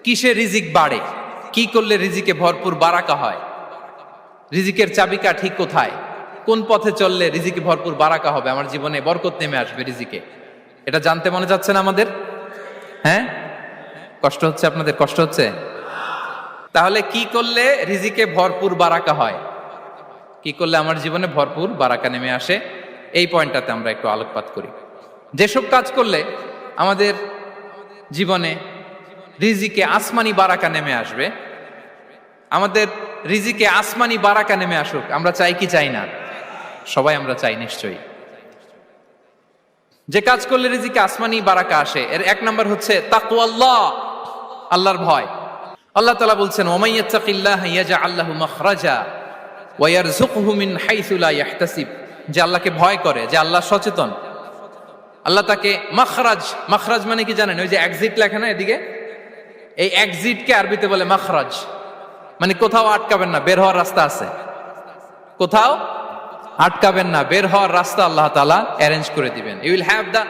কিসে রিজিক বাড়ে, কি করলে রিজিকে ভরপুর বারাকা হয়, রিজিকের চাবিকা ঠিক কোথায়, কোন পথে চললে রিজিকে ভরপুর বারাকা হবে, আমার জীবনে বরকত নেমে আসবে রিজিকে, এটা জানতে মনে যাচ্ছে না আমাদের? হ্যাঁ, কষ্ট হচ্ছে আপনাদের? কষ্ট হচ্ছে? তাহলে কি করলে রিজিকে ভরপুর বারাকা হয়, কি করলে আমার জীবনে ভরপুর বারাকা নেমে আসে, এই পয়েন্টটাতে আমরা একটু আলোকপাত করি। যেসব কাজ করলে আমাদের জীবনে রিজিকে আসমানি বারাকা নেমে আসবে, আমাদের রিজিকে আসমানি বারাকা নেমে আসুক, আমরা চাই কি চাই না? সবাই আমরা চাই নিশ্চয়ই। যে কাজ করলে রিজিকে আসমানি বারাকা আসে, এর এক নম্বর হচ্ছে তাকওয়াল্লাহ, আল্লাহর ভয়। আল্লাহ তাআলা বলছেন, ওয়া ইয়াত্তাকিল্লাহা ইয়াজআল লাহু মাখরাজা ওয়া ইয়ারযুকহু মিন হাইসু লা ইয়াহতাসিব। যে আল্লাহকে ভয় করে, যে আল্লাহ সচেতন, আল্লাহ তাকে মাখরাজ, মাখরাজ মানে কি জানেন? ওই যে এক্সিট লেখা না এদিকে, এই এক্সিটকে আরবিতে বলে মাখরাজ, মানে কোথাও আটকাবেন না, বের হওয়ার রাস্তা আছে, কোথাও আটকাবেন না, বের হওয়ার রাস্তা আল্লাহ তাআলা অ্যারেঞ্জ করে দিবেন। You will have the